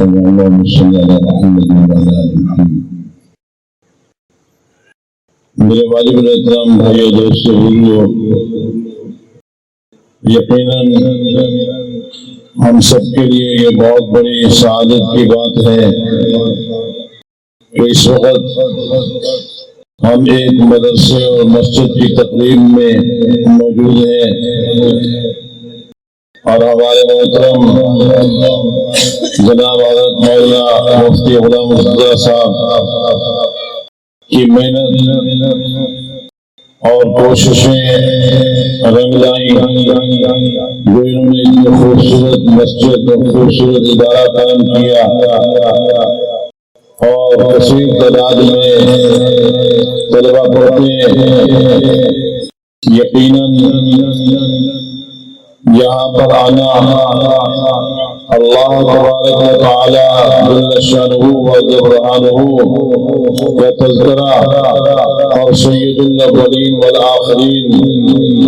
اللهم صل على محمد وعلى آل محمد۔ میرے واجب الاحترام بھائیو، دوستو، بزرگو، یقیناً ہم سب کے لیے یہ بہت بڑی سعادت کی بات ہے کہ اس وقت ہم ایک مدرسے اور مسجد کی تقریب میں موجود ہیں اور ہمارے محترم جناب حضرت مولانا مفتی غلام مرتضیٰ صاحب کی محنت اور کوششیں رنگ لائیں، جو انہوں نے اتنی خوبصورت مسجد اور خوبصورت ادارہ قائم کیا اور کثیر تعداد میں طلبہ پڑھتے ہیں۔ یقیناً یہاں پر آنا اللہ تبارک و تعالی جل شانہ و برہانہ کا تذکرہ اور سید الاولین والآخرین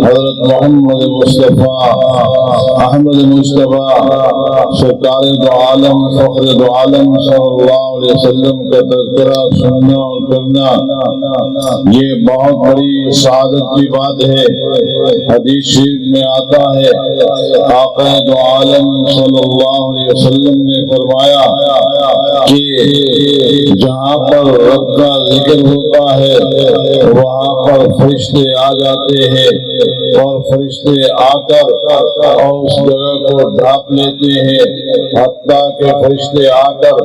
حضرت محمد مصطفیٰ احمد مصطفیٰ سرکار دو عالم فخر دو عالم صلی اللہ علیہ وسلم کا تذکرہ سننا اور کرنا، یہ بہت بڑی سعادت کی بات ہے۔ حدیث شریف میں آتا ہے، آقا دو عالم صلی اللہ علیہ وسلم نے فرمایا کہ جہاں پر رب کا ذکر ہوتا ہے وہاں پر فرشتے آ جاتے ہیں اور فرشتے آ کر اور اس جگہ کو ڈھانپ لیتے ہیں، حتیٰ کہ فرشتے آ کر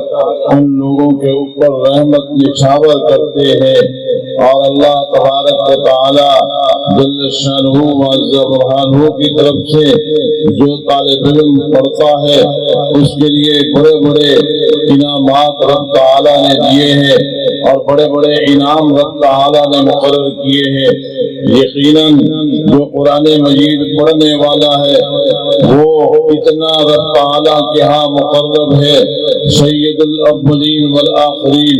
ان لوگوں کے اوپر رحمت نچھاور کرتے ہیں اور اللہ تبارک و تعالی جل شانہ و عز برہانہ کی طرف سے جو طالب علم پڑھتا ہے اس کے لیے بڑے بڑے انعامات رب تعالی نے دیے ہیں اور بڑے بڑے انعام رب تعالی نے مقرر کیے ہیں۔ یقیناً جو قرآن مجید پڑھنے والا ہے وہ اتنا رب تعالی کے ہاں مقرب ہے۔ سید الاولین والآخرین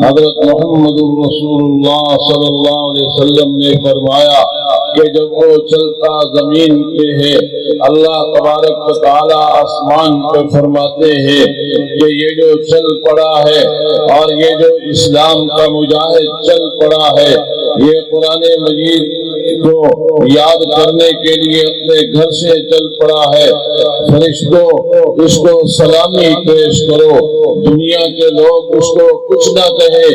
حضرت محمد رسول اللہ صلی اللہ علیہ وسلم نے فرمایا کہ جب وہ چلتا زمین پہ ہے، اللہ تبارک و تعالی آسمان پہ فرماتے ہیں کہ یہ جو چل پڑا ہے اور یہ جو اسلام کا مجاہد چل پڑا ہے، یہ قرآن مجید کو یاد کرنے کے لیے اپنے گھر سے چل پڑا ہے، فرشتوں اس کو سلامی پیش کرو۔ دنیا کے لوگ اس کو کچھ نہ کہے،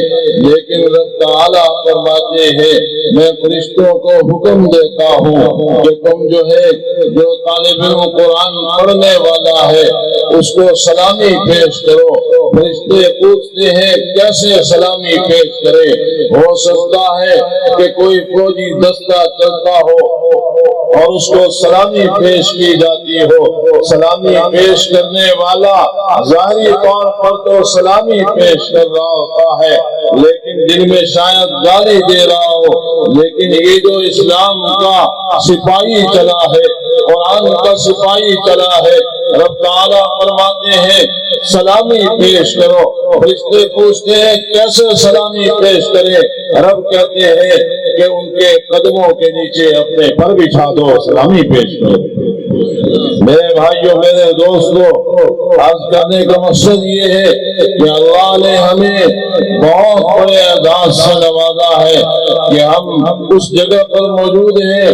لیکن رب تعالیٰ فرماتے ہیں میں فرشتوں کو حکم دیتا ہوں کہ تم جو ہے جو طالب علم قرآن پڑھنے والا ہے اس کو سلامی پیش کرو۔ فرشتے پوچھتے ہیں کیسے سلامی پیش کرے؟ ہو سکتا ہے کہ کوئی فوجی دستہ چلتا ہو اور اس کو سلامی پیش کی جاتی ہو۔ سلامی پیش کرنے والا ظاہری طور پر تو سلامی پیش کر رہا ہوتا ہے لیکن دل میں شاید گالی دے رہا ہو، لیکن یہ جو اسلام کا سپاہی چلا ہے، قرآن کا سپاہی چلا ہے، رب تعالیٰ فرماتے ہیں سلامی پیش کرو۔ فرشتے پوچھتے ہیں کیسے سلامی پیش کرے؟ رب کہتے ہیں کہ ان کے قدموں کے نیچے اپنے پر بچھا دو، سلامی پیش کرو۔ میرے بھائیوں، میرے دوستوں، عرض کرنے کا مقصد یہ ہے کہ اللہ نے ہمیں بہت بڑے اعزاز سے نوازا ہے کہ ہم اس جگہ پر موجود ہیں،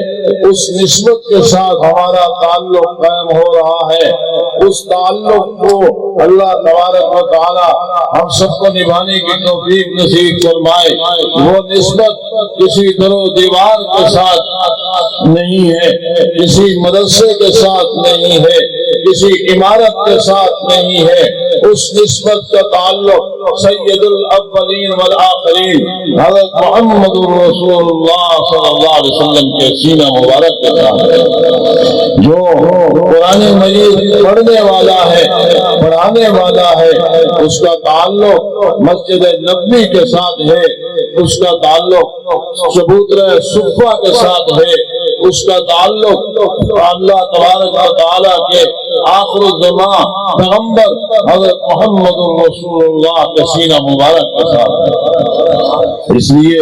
اس نسبت کے ساتھ ہمارا تعلق قائم ہو رہا ہے۔ اس تعلق کو اللہ تبارک و تعالی ہم سب کو نبھانے کی توفیق نصیب فرمائے۔ وہ نسبت کسی در و دیوار کے ساتھ نہیں ہے، کسی مدرسے کے ساتھ نہیں ہے، کسی عمارت کے ساتھ نہیں ہے۔ اس نسبت کا تعلق سید الاولین والآخرین حضرت محمد رسول اللہ صلی اللہ علیہ وسلم کے سینہ مبارک کے ساتھ ہے۔ جو قرآن مجید پڑھنے والا ہے، پڑھانے والا ہے، اس کا تعلق مسجد نبوی کے ساتھ ہے، اس کا تعلق چبوترہ صفہ کے ساتھ ہے، اس کا تعلق اللہ تبارک و تعالیٰ کے آخر الزمان پیغمبر حضرت محمد رسول اللہ کے سینہ مبارک کے ساتھ ہے۔ اس لیے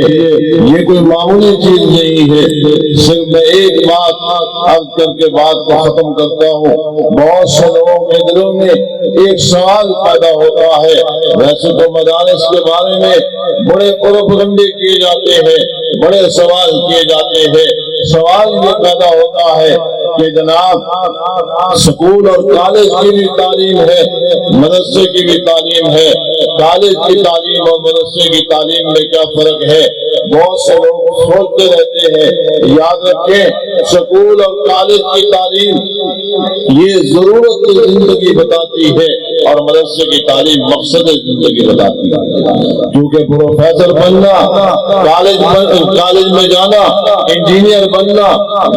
یہ کوئی معمولی چیز نہیں ہے. صرف میں ایک بات عرض کر کے بات کو ختم کرتا ہوں. بہت سے لوگوں کے دلوں میں ایک سوال پیدا ہوتا ہے. ویسے تو مدارس کے بارے میں بڑے پروپیگنڈے کیے جاتے ہیں, بڑے سوال کیے جاتے ہیں. سوال یہ پیدا ہوتا ہے کہ جناب سکول اور کالج کی بھی تعلیم ہے, مدرسے کی بھی تعلیم ہے. کالج کی تعلیم اور مدرسے کی تعلیم میں کیا فرق ہے؟ بہت سے لوگ سوچتے رہتے ہیں. یاد رکھیں, سکول اور کالج کی تعلیم یہ ضرورت زندگی بتاتی ہے اور مدرسے کی تعلیم مقصد زندگی بتاتی ہے. کیونکہ پروفیسر بننا, کالج میں جانا, انجینئر بننا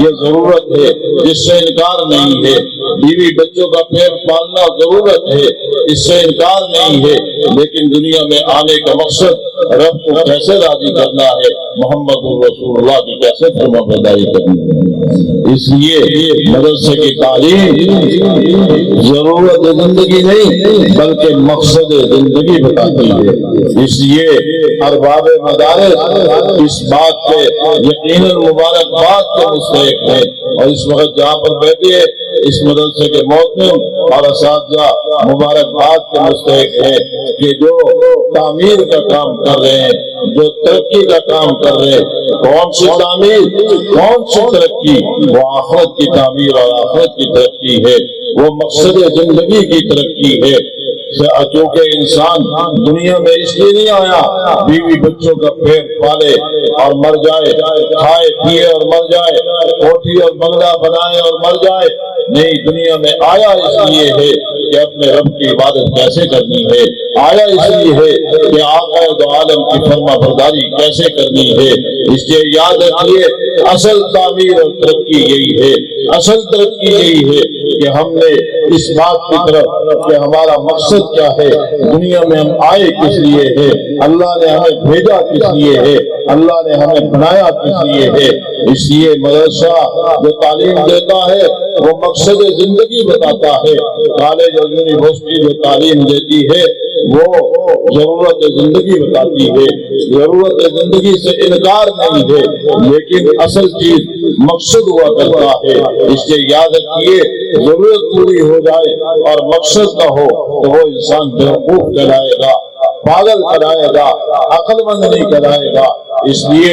یہ ضرورت ہے, جس سے انکار نہیں ہے. بیوی بچوں کا پیٹ پالنا ضرورت ہے, اس سے انکار نہیں ہے. لیکن دنیا میں آنے کا مقصد رب کو کیسے راضی کرنا ہے, محمد رسول اللہ کی کیسے فرما برداری کرنی ہے. اس لیے مدرسے کی تعلیم ضرورت زندگی نہیں بلکہ مقصد زندگی بتاتی ہے. اس لیے ارباب مدارس اس بات پہ یقیناً مبارکباد کے مستحق ہیں. اور اس وقت جہاں پر بیٹھے اس مدرسے کے محترم اور اساتذہ مبارکباد کے مستحق ہیں کہ جو تعمیر کا کام کر رہے ہیں, جو ترقی کا کام کر رہے ہیں. کون سی تعمیر, کون سی ترقی؟ وہ آخرت کی تعمیر اور آخرت کی ترقی ہے, وہ مقصد زندگی کی ترقی ہے. کیونکہ انسان دنیا میں اس لیے نہیں آیا بیوی بچوں کا پیٹ پالے اور مر جائے, کھائے پیے اور مر جائے, کوٹھی اور بنگلہ بنائے اور مر جائے. نہیں, دنیا میں آیا اس لیے ہے کہ اپنے رب کی عبادت کیسے کرنی ہے, آیا اس لیے ہے کہ آقا دو عالم کی فرما برداری کیسے کرنی ہے. اس لیے یاد رکھیے اصل تعمیر اور ترقی یہی ہے, اصل ترقی یہی ہے کہ ہم نے اس بات کی طرف کہ ہمارا مقصد کیا ہے, دنیا میں ہم آئے کس لیے ہے, اللہ نے ہمیں بھیجا کس لیے ہے, اللہ نے ہمیں بنایا کس لیے ہے. اس لیے مدرسہ جو تعلیم دیتا ہے وہ مقصد زندگی بتاتا ہے. کالج اور یونیورسٹی جو تعلیم دیتی ہے وہ ضرورت زندگی بتاتی ہے. ضرورت زندگی سے انکار نہیں ہے, لیکن اصل چیز مقصد ہوا کرتا ہے. اس لیے یاد رکھیے, ضرورت پوری ہو جائے اور مقصد نہ ہو تو وہ انسان بیوقوف کہلائے گا, پاگل کرائے گا, عقل مند نہیں کرائے گا. اس لیے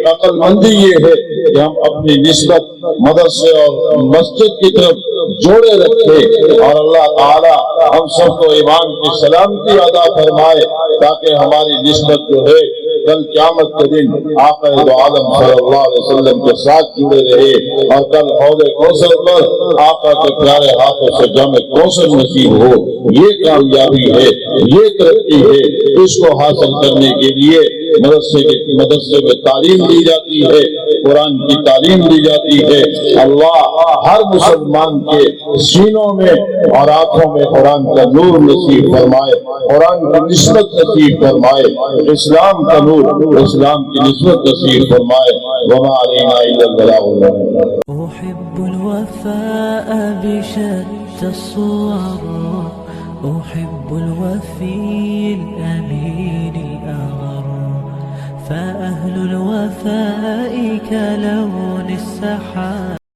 عقل مندی یہ ہے کہ ہم اپنی نسبت مدرسے اور مسجد کی طرف جوڑے رکھے اور اللہ تعالی ہم سب کو ایمان کی سلامتی عطا فرمائے تاکہ ہماری نسبت جو ہے کل قیامت کے دن آقا دو عالم صلی اللہ علیہ وسلم کے ساتھ جڑے رہے اور کل حوض کوثر پر آقا کے پیارے ہاتھوں سے جام کوثر نصیب ہو. یہ کامیابی ہے, یہ ترقی ہے. اس کو حاصل کرنے کے لیے مدرسے میں تعلیم دی جاتی ہے, قرآن کی تعلیم دی جاتی ہے. اللہ ہر مسلمان کے سینوں میں اور آنکھوں میں قرآن کا نور نصیب فرمائے, قرآن کی نسبت نصیب فرمائے, اسلام کا نور, اسلام کی نسبت نصیب فرمائے. وما علینا الا البلاغ. أحب الوفاء بشتى الصور, أحب الوفي الأمين الأغر, فأهل الوفاء كلون السحاب.